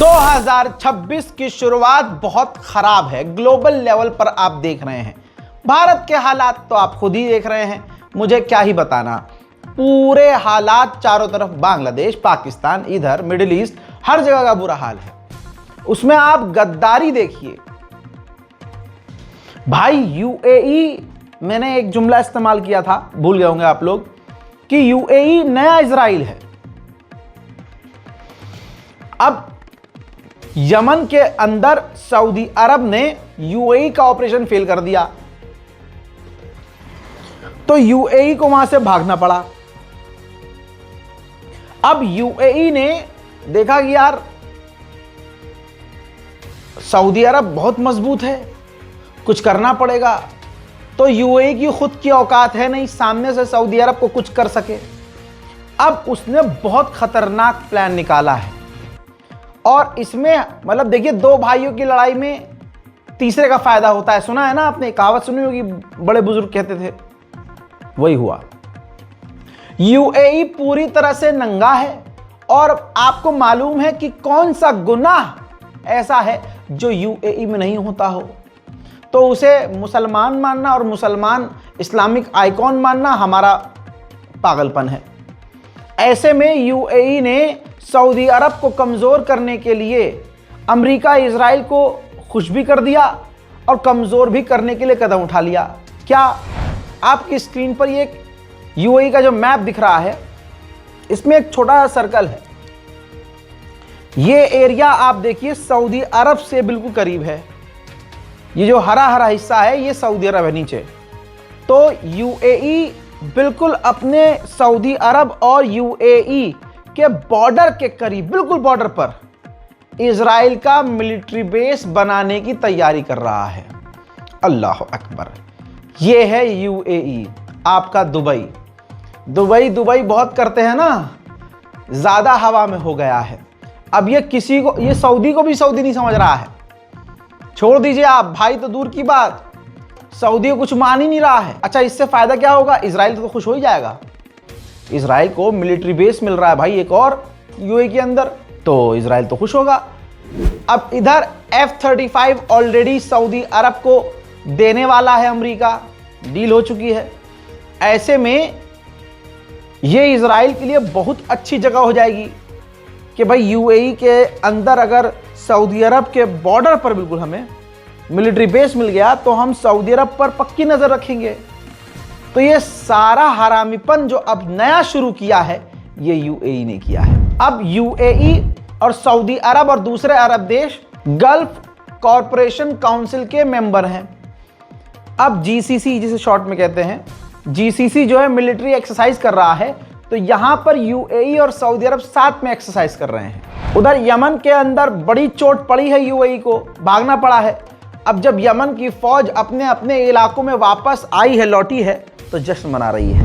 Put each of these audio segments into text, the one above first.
2026 की शुरुआत बहुत खराब है। ग्लोबल लेवल पर आप देख रहे हैं, भारत के हालात तो आप खुद ही देख रहे हैं, मुझे क्या ही बताना। पूरे हालात चारों तरफ, बांग्लादेश, पाकिस्तान, इधर मिडिल ईस्ट, हर जगह का बुरा हाल है। उसमें आप गद्दारी देखिए भाई। यूएई, मैंने एक जुमला इस्तेमाल किया था, भूल गए होंगे आप लोग, कि यूएई नया इजराइल है। अब यमन के अंदर सऊदी अरब ने यूएई का ऑपरेशन फेल कर दिया, तो यूएई को वहां से भागना पड़ा। अब यूएई ने देखा कि यार सऊदी अरब बहुत मजबूत है, कुछ करना पड़ेगा। तो यूएई की खुद की औकात है नहीं सामने से सऊदी अरब को कुछ कर सके। अब उसने बहुत खतरनाक प्लान निकाला है, और इसमें मतलब देखिए, दो भाइयों की लड़ाई में तीसरे का फायदा होता है। सुना है ना आपने, कहावत सुनी होगी, बड़े बुजुर्ग कहते थे, वही हुआ। यूएई पूरी तरह से नंगा है, और आपको मालूम है कि कौन सा गुनाह ऐसा है जो यूएई में नहीं होता हो, तो उसे मुसलमान मानना और मुसलमान इस्लामिक आइकॉन मानना हमारा पागलपन है। ऐसे में यूएई ने सऊदी अरब को कमज़ोर करने के लिए अमेरिका इजराइल को खुश भी कर दिया और कमज़ोर भी करने के लिए कदम उठा लिया। क्या आपकी स्क्रीन पर ये यूएई का जो मैप दिख रहा है, इसमें एक छोटा सा सर्कल है। ये एरिया आप देखिए सऊदी अरब से बिल्कुल करीब है। ये जो हरा हरा हिस्सा है ये सऊदी अरब है नीचे। तो यूएई बिल्कुल अपने सऊदी अरब और यूएई के बॉर्डर के करीब, बिल्कुल बॉर्डर पर इजराइल का मिलिट्री बेस बनाने की तैयारी कर रहा है। अल्लाह अकबर। ये है यूएई, आपका दुबई। दुबई बहुत करते हैं ना, ज्यादा हवा में हो गया है। अब ये किसी को, ये सऊदी को भी सऊदी नहीं समझ रहा है। छोड़ दीजिए आप, भाई तो दूर की बात, सऊदी को कुछ मान ही नहीं रहा है। अच्छा, इससे फायदा क्या होगा? इजराइल तो खुश हो ही जाएगा। इजराइल को मिलिट्री बेस मिल रहा है भाई एक और यूएई के अंदर, तो इजराइल तो खुश होगा। अब इधर F-35 ऑलरेडी सऊदी अरब को देने वाला है अमेरिका, डील हो चुकी है। ऐसे में ये इजराइल के लिए बहुत अच्छी जगह हो जाएगी कि भाई यूएई के अंदर अगर सऊदी अरब के बॉर्डर पर बिल्कुल हमें मिलिट्री बेस मिल गया तो हम सऊदी अरब पर पक्की नजर रखेंगे। तो ये सारा हरामीपन जो अब नया शुरू किया है, ये यूएई ने किया है। अब यूएई और सऊदी अरब और दूसरे अरब देश गल्फ कॉरपोरेशन काउंसिल के मेंबर हैं। अब जीसीसी, जिसे शॉर्ट में कहते हैं, जीसीसी जो है मिलिट्री एक्सरसाइज कर रहा है, तो यहां पर यूएई और सऊदी अरब साथ में एक्सरसाइज कर रहे हैं। उधर यमन के अंदर बड़ी चोट पड़ी है, यूएई को भागना पड़ा है। अब जब यमन की फौज अपने अपने इलाकों में वापस आई है, लौटी है, तो जश्न मना रही है।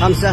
5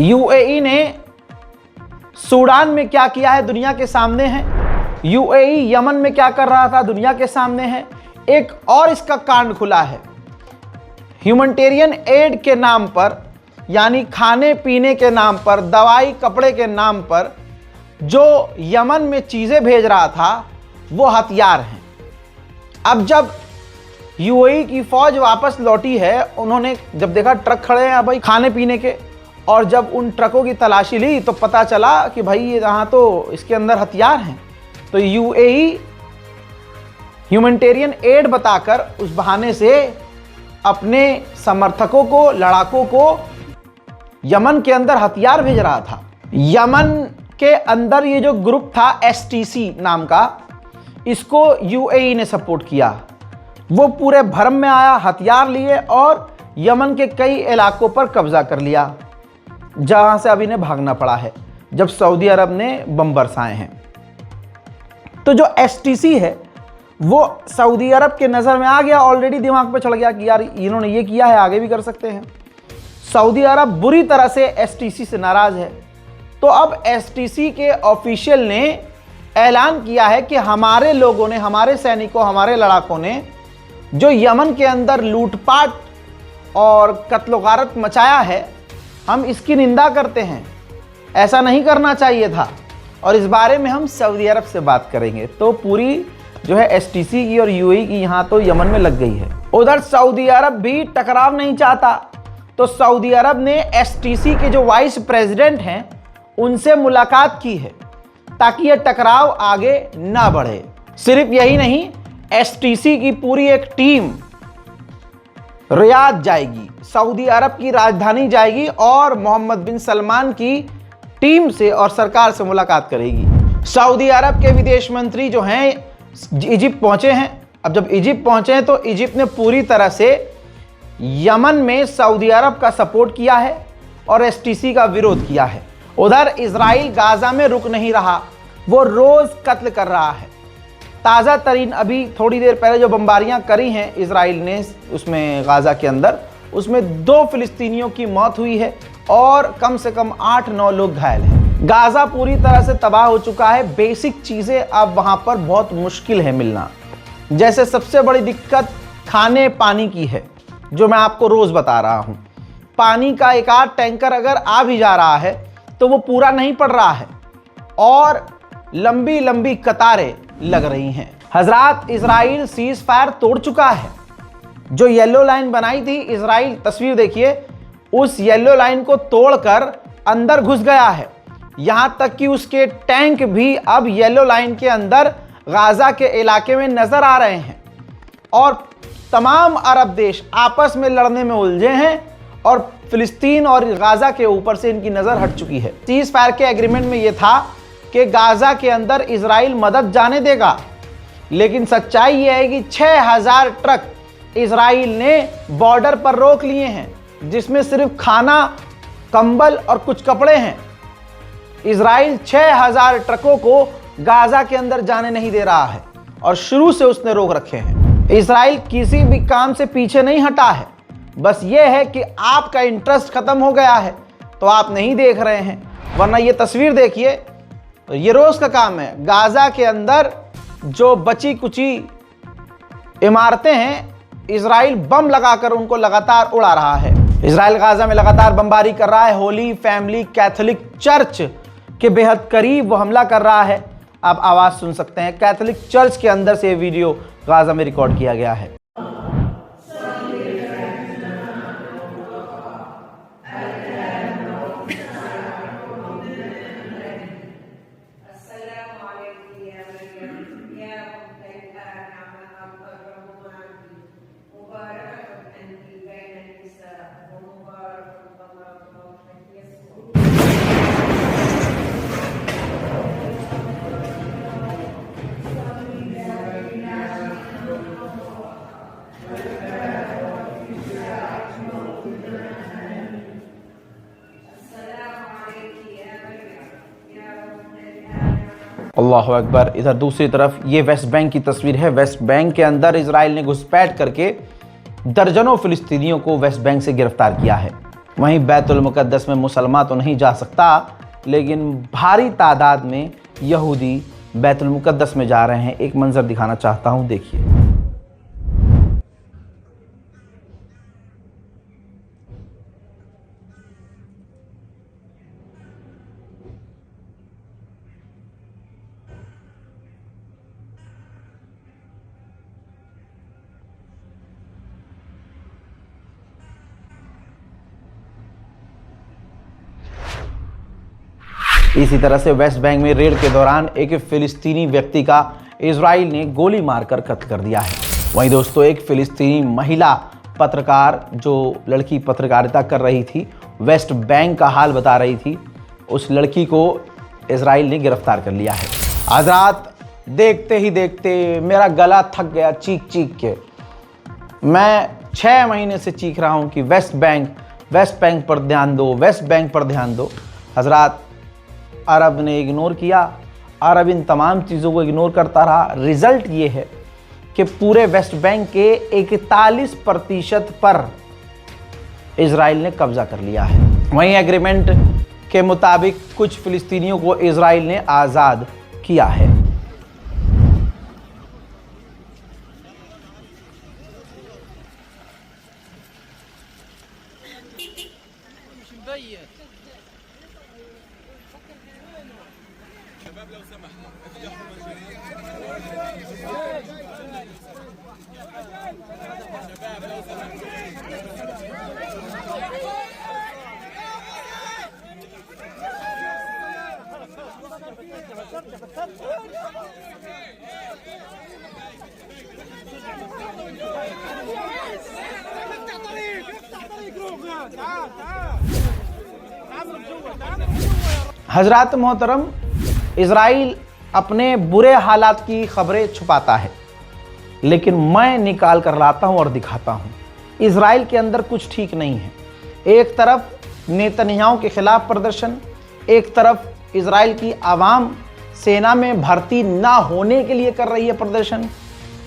यूएई ने सूडान में क्या किया है दुनिया के सामने है, यूएई यमन में क्या कर रहा था दुनिया के सामने है। एक और इसका कांड खुला है, ह्यूमैनिटेरियन एड के नाम पर, यानी खाने पीने के नाम पर, दवाई कपड़े के नाम पर जो यमन में चीजें भेज रहा था वो हथियार हैं। अब जब यूएई की फौज वापस लौटी है, उन्होंने जब देखा ट्रक खड़े हैं भाई खाने पीने के, और जब उन ट्रकों की तलाशी ली तो पता चला कि भाई ये यहाँ तो इसके अंदर हथियार हैं। तो यूएई ह्यूमैनिटेरियन एड बताकर उस बहाने से अपने समर्थकों को, लड़ाकों को यमन के अंदर हथियार भेज रहा था। यमन के अंदर ये जो ग्रुप था एसटीसी नाम का, इसको यूएई ने सपोर्ट किया। वो पूरे भरम में आया, हथियार लिए और यमन के कई इलाकों पर कब्जा कर लिया, जहां से अब इन्हें भागना पड़ा है जब सऊदी अरब ने बम बरसाए हैं। तो जो STC है वो सऊदी अरब के नज़र में आ गया, ऑलरेडी दिमाग पे चढ़ गया कि यार इन्होंने ये किया है, आगे भी कर सकते हैं। सऊदी अरब बुरी तरह से STC से नाराज़ है। तो अब STC के ऑफिशियल ने ऐलान किया है कि हमारे लोगों ने, हमारे सैनिकों, हमारे लड़ाकों ने जो यमन के अंदर लूटपाट और कत्ल-गारत मचाया है, हम इसकी निंदा करते हैं। ऐसा नहीं करना चाहिए था और इस बारे में हम सऊदी अरब से बात करेंगे। तो पूरी जो है STC की और UAE की यहाँ तो यमन में लग गई है। उधर सऊदी अरब भी टकराव नहीं चाहता, तो सऊदी अरब ने STC के जो वाइस प्रेसिडेंट हैं उनसे मुलाकात की है ताकि यह टकराव आगे ना बढ़े। सिर्फ यही नहीं, STC की पूरी एक टीम रियाद जाएगी, सऊदी अरब की राजधानी जाएगी और मोहम्मद बिन सलमान की टीम से और सरकार से मुलाकात करेगी। सऊदी अरब के विदेश मंत्री जो हैं इजिप्ट पहुंचे हैं। अब जब इजिप्ट पहुंचे हैं तो इजिप्ट ने पूरी तरह से यमन में सऊदी अरब का सपोर्ट किया है और STC का विरोध किया है। उधर इजराइल गाजा में रुक नहीं रहा, वो रोज कत्ल कर रहा है। ताज़ा तरीन अभी थोड़ी देर पहले जो बमबारियां करी हैं इजराइल ने उसमें गाजा के अंदर, उसमें 2 फिलिस्तीनियों की मौत हुई है और कम से कम 8-9 लोग घायल हैं। गाजा पूरी तरह से तबाह हो चुका है। बेसिक चीज़ें अब वहाँ पर बहुत मुश्किल है मिलना। जैसे सबसे बड़ी दिक्कत खाने पानी की है, जो मैं आपको रोज़ बता रहा हूँ। पानी का एक आध टैंकर अगर आ भी जा रहा है तो वो पूरा नहीं पड़ रहा है और लंबी लंबी कतारें लग रही हैं। हजरात, इजराइल सीज फायर तोड़ चुका है। जो येलो लाइन बनाई थी इजराइल, तस्वीर देखिए, उस येलो लाइन को तोड़कर अंदर घुस गया है। यहां तक कि उसके टैंक भी अब येलो लाइन के अंदर गाजा के इलाके में नजर आ रहे हैं और तमाम अरब देश आपस में लड़ने में उलझे हैं और फिलिस्तीन और गाजा के ऊपर से इनकी नजर हट चुकी है। सीज फायर के एग्रीमेंट में यह था कि गाजा के अंदर इजराइल मदद जाने देगा, लेकिन सच्चाई यह है कि 6000 ट्रक इजराइल ने बॉर्डर पर रोक लिए हैं, जिसमें सिर्फ खाना, कंबल और कुछ कपड़े हैं। इजराइल 6000 ट्रकों को गाजा के अंदर जाने नहीं दे रहा है और शुरू से उसने रोक रखे हैं। इजराइल किसी भी काम से पीछे नहीं हटा है, बस यह है कि आपका इंटरेस्ट खत्म हो गया है तो आप नहीं देख रहे हैं। वरना ये तस्वीर देखिए, ये रोज का काम है। गाजा के अंदर जो बची कुची इमारतें हैं, इजराइल बम लगाकर उनको लगातार उड़ा रहा है। इजराइल गाजा में लगातार बमबारी कर रहा है। होली फैमिली कैथोलिक चर्च के बेहद करीब वो हमला कर रहा है। आप आवाज सुन सकते हैं। कैथोलिक चर्च के अंदर से ये वीडियो गाजा में रिकॉर्ड किया गया है। अल्लाहु अकबर। इधर दूसरी तरफ ये वेस्ट बैंक की तस्वीर है। वेस्ट बैंक के अंदर इजराइल ने घुसपैठ करके दर्जनों फिलिस्तीनियों को वेस्ट बैंक से गिरफ्तार किया है। वहीं बैतुल मुकद्दस में मुसलमान तो नहीं जा सकता, लेकिन भारी तादाद में यहूदी बैतुल मुकद्दस में जा रहे हैं। एक मंजर दिखाना चाहता हूं, देखिए। इसी तरह से वेस्ट बैंक में रेड के दौरान एक फिलिस्तीनी व्यक्ति का इजराइल ने गोली मारकर कत्ल कर दिया है। वहीं दोस्तों, एक फिलिस्तीनी महिला पत्रकार जो लड़की पत्रकारिता कर रही थी, वेस्ट बैंक का हाल बता रही थी, उस लड़की को इजराइल ने गिरफ्तार कर लिया है। आज रात देखते ही देखते मेरा गला थक गया चीख चीख के। मैं 6 महीने से चीख रहा हूं कि वेस्ट बैंक पर ध्यान दो, वेस्ट बैंक पर ध्यान दो। हजरात, अरब ने इग्नोर किया, अरब इन तमाम चीज़ों को इग्नोर करता रहा। रिजल्ट ये है कि पूरे वेस्ट बैंक के 41% पर इजराइल ने कब्जा कर लिया है। वहीं एग्रीमेंट के मुताबिक कुछ फिलिस्तीनियों को इजराइल ने आज़ाद किया है। हजरात मोहतरम, इजराइल अपने बुरे हालात की खबरें छुपाता है, लेकिन मैं निकाल कर लाता हूं और दिखाता हूं। इजराइल के अंदर कुछ ठीक नहीं है। एक तरफ नेतन्याहू के खिलाफ प्रदर्शन, एक तरफ इजराइल की आवाम सेना में भर्ती ना होने के लिए कर रही है प्रदर्शन,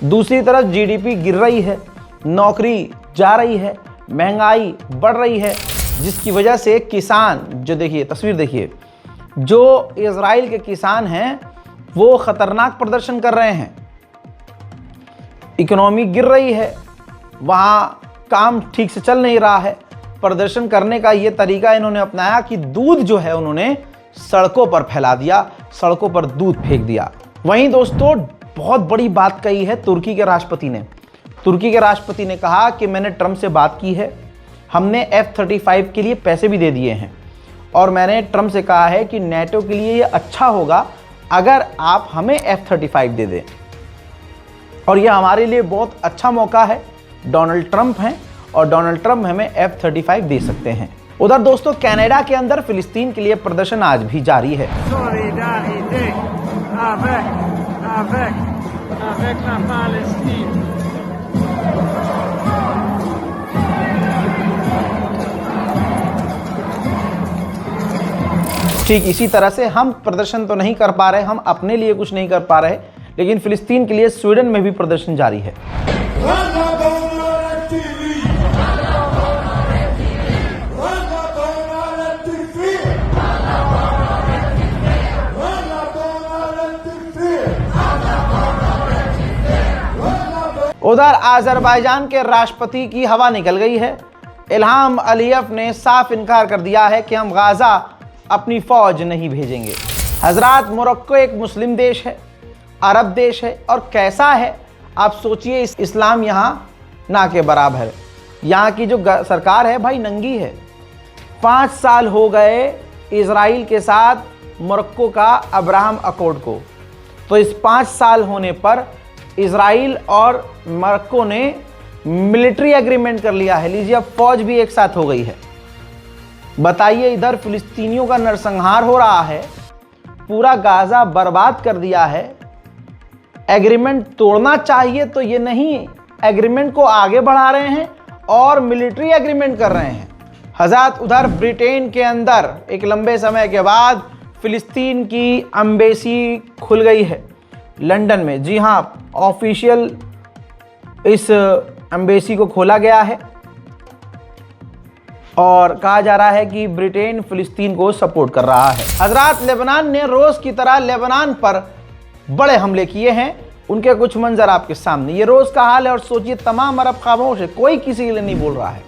दूसरी तरफ जीडीपी गिर रही है, नौकरी जा रही है, महंगाई बढ़ रही है, जिसकी वजह से किसान, जो देखिए तस्वीर देखिए, जो इजराइल के किसान हैं वो खतरनाक प्रदर्शन कर रहे हैं। इकोनॉमी गिर रही है, वहाँ काम ठीक से चल नहीं रहा है। प्रदर्शन करने का ये तरीका इन्होंने अपनाया कि दूध जो है उन्होंने सड़कों पर फैला दिया, सड़कों पर दूध फेंक दिया। वहीं दोस्तों, बहुत बड़ी बात कही है तुर्की के राष्ट्रपति ने। तुर्की के राष्ट्रपति ने कहा कि मैंने ट्रंप से बात की है, हमने F-35 के लिए पैसे भी दे दिए हैं, और मैंने ट्रंप से कहा है कि नेटो के लिए ये अच्छा होगा अगर आप हमें F-35 दे दें, और यह हमारे लिए बहुत अच्छा मौका है। डोनाल्ड ट्रंप हैं और डोनाल्ड ट्रंप हमें F-35 दे सकते हैं। उधर दोस्तों, कनाडा के अंदर फिलिस्तीन के लिए प्रदर्शन आज भी जारी है। ठीक इसी तरह से हम प्रदर्शन तो नहीं कर पा रहे, हम अपने लिए कुछ नहीं कर पा रहे, लेकिन फिलिस्तीन के लिए स्वीडन में भी प्रदर्शन जारी है। उधर अजरबैजान के राष्ट्रपति की हवा निकल गई है। इल्हाम अलीयव ने साफ इनकार कर दिया है कि हम गाजा अपनी फौज नहीं भेजेंगे। हजरात, मोरक्को एक मुस्लिम देश है, अरब देश है, और कैसा है आप सोचिए, इस्लाम यहाँ ना के बराबर है। यहाँ की जो सरकार है भाई नंगी है। 5 साल हो गए इजराइल के साथ मोरक्को का अब्राहम अकॉर्ड को, तो इस 5 साल होने पर इजराइल और मोरक्को ने मिलिट्री एग्रीमेंट कर लिया है। लीजिए, अब फौज भी एक साथ हो गई है। बताइए, इधर फिलिस्तीनियों का नरसंहार हो रहा है, पूरा गाजा बर्बाद कर दिया है। एग्रीमेंट तोड़ना चाहिए तो ये नहीं, एग्रीमेंट को आगे बढ़ा रहे हैं और मिलिट्री एग्रीमेंट कर रहे हैं। हज़ात, उधर ब्रिटेन के अंदर एक लंबे समय के बाद फिलिस्तीन की एम्बेसी खुल गई है लंदन में। जी हाँ, ऑफिशियल इस एम्बेसी को खोला गया है और कहा जा रहा है कि ब्रिटेन फिलिस्तीन को सपोर्ट कर रहा है। हजरात, लेबनान ने रोज़ की तरह लेबनान पर बड़े हमले किए हैं। उनके कुछ मंजर आपके सामने। ये रोज़ का हाल है और सोचिए, तमाम अरब खामोश है, कोई किसी के लिए नहीं बोल रहा है।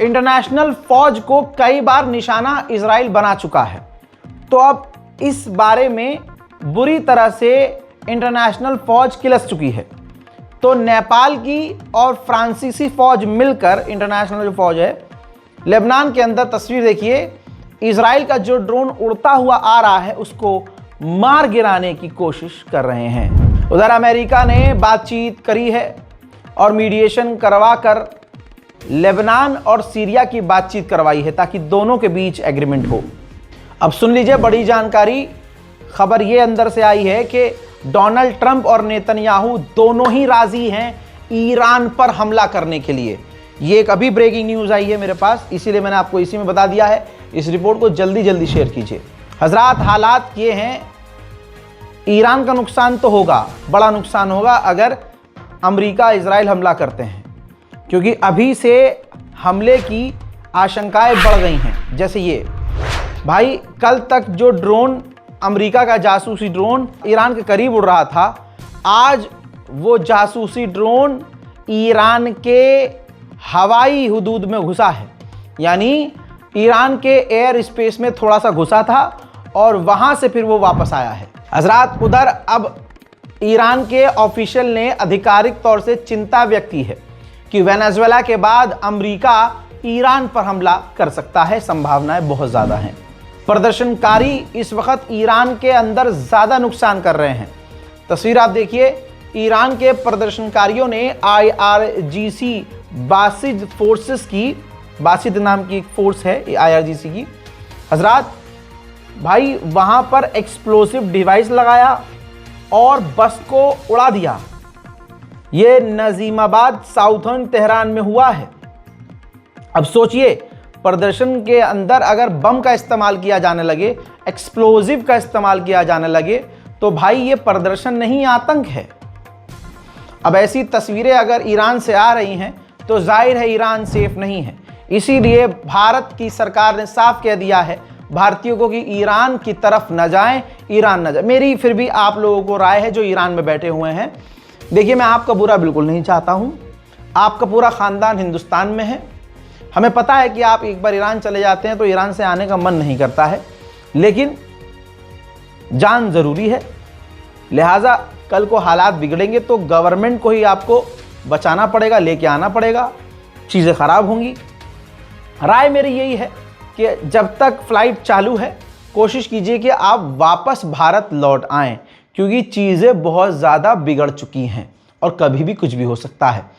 इंटरनेशनल फौज को कई बार निशाना इजराइल बना चुका है। तो अब इस बारे में बुरी तरह से इंटरनेशनल फौज किलस चुकी है। तो नेपाल की और फ्रांसीसी फौज मिलकर इंटरनेशनल जो फौज है लेबनान के अंदर, तस्वीर देखिए, इजराइल का जो ड्रोन उड़ता हुआ आ रहा है उसको मार गिराने की कोशिश कर रहे हैं। उधर अमेरिका ने बातचीत करी है और मीडिएशन करवा कर लेबनान और सीरिया की बातचीत करवाई है ताकि दोनों के बीच एग्रीमेंट हो। अब सुन लीजिए बड़ी जानकारी। खबर ये अंदर से आई है कि डोनाल्ड ट्रंप और नेतन्याहू दोनों ही राजी हैं ईरान पर हमला करने के लिए। ये एक अभी ब्रेकिंग न्यूज़ आई है मेरे पास, इसीलिए मैंने आपको इसी में बता दिया है। इस रिपोर्ट को जल्दी जल्दी शेयर कीजिए। हजरात, हालात ये हैं, ईरान का नुकसान तो होगा, बड़ा नुकसान होगा अगर अमेरिका इजराइल हमला करते हैं, क्योंकि अभी से हमले की आशंकाएं बढ़ गई हैं। जैसे ये भाई, कल तक जो ड्रोन, अमेरिका का जासूसी ड्रोन ईरान के करीब उड़ रहा था, आज वो जासूसी ड्रोन ईरान के हवाई हुदूद में घुसा है। यानी ईरान के एयर स्पेस में थोड़ा सा घुसा था और वहाँ से फिर वो वापस आया है। हजरात, उधर अब ईरान के ऑफिशियल ने आधिकारिक तौर से चिंता व्यक्त की है कि वेनेजुएला के बाद अमेरिका ईरान पर हमला कर सकता है। संभावनाएं बहुत ज़्यादा हैं। प्रदर्शनकारी इस वक्त ईरान के अंदर ज़्यादा नुकसान कर रहे हैं। तस्वीर आप देखिए, ईरान के प्रदर्शनकारियों ने IRGC बासिद फोर्सेस की, बासिद नाम की एक फोर्स है IRGC की, हजरात भाई वहाँ पर एक्सप्लोसिव डिवाइस लगाया और बस को उड़ा दिया। ये नजीमाबाद साउथर्न तेहरान में हुआ है। अब सोचिए, प्रदर्शन के अंदर अगर बम का इस्तेमाल किया जाने लगे, एक्सप्लोजिव का इस्तेमाल किया जाने लगे, तो भाई ये प्रदर्शन नहीं, आतंक है। अब ऐसी तस्वीरें अगर ईरान से आ रही हैं तो जाहिर है ईरान सेफ नहीं है। इसीलिए भारत की सरकार ने साफ कह दिया है भारतीयों को कि ईरान की तरफ न जाएं, ईरान न जाए। मेरी फिर भी आप लोगों को राय है जो ईरान में बैठे हुए हैं, देखिए मैं आपका बुरा बिल्कुल नहीं चाहता हूं। आपका पूरा ख़ानदान हिंदुस्तान में है। हमें पता है कि आप एक बार ईरान चले जाते हैं तो ईरान से आने का मन नहीं करता है, लेकिन जान ज़रूरी है। लिहाजा कल को हालात बिगड़ेंगे तो गवर्नमेंट को ही आपको बचाना पड़ेगा, लेके आना पड़ेगा, चीज़ें ख़राब होंगी। राय मेरी यही है कि जब तक फ़्लाइट चालू है कोशिश कीजिए कि आप वापस भारत लौट आएँ, क्योंकि चीज़ें बहुत ज़्यादा बिगड़ चुकी हैं और कभी भी कुछ भी हो सकता है।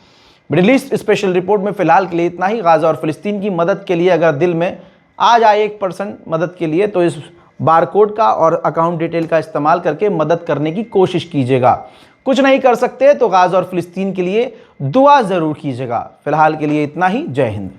मिडिल ईस्ट स्पेशल रिपोर्ट में फ़िलहाल के लिए इतना ही। गाज़ा और फ़िलिस्तीन की मदद के लिए अगर दिल में आ जाए 1% मदद के लिए, तो इस बारकोड का और अकाउंट डिटेल का इस्तेमाल करके मदद करने की कोशिश कीजिएगा। कुछ नहीं कर सकते तो गाज़ा और फ़िलिस्तीन के लिए दुआ ज़रूर कीजिएगा। फ़िलहाल के लिए इतना ही। जय हिंद।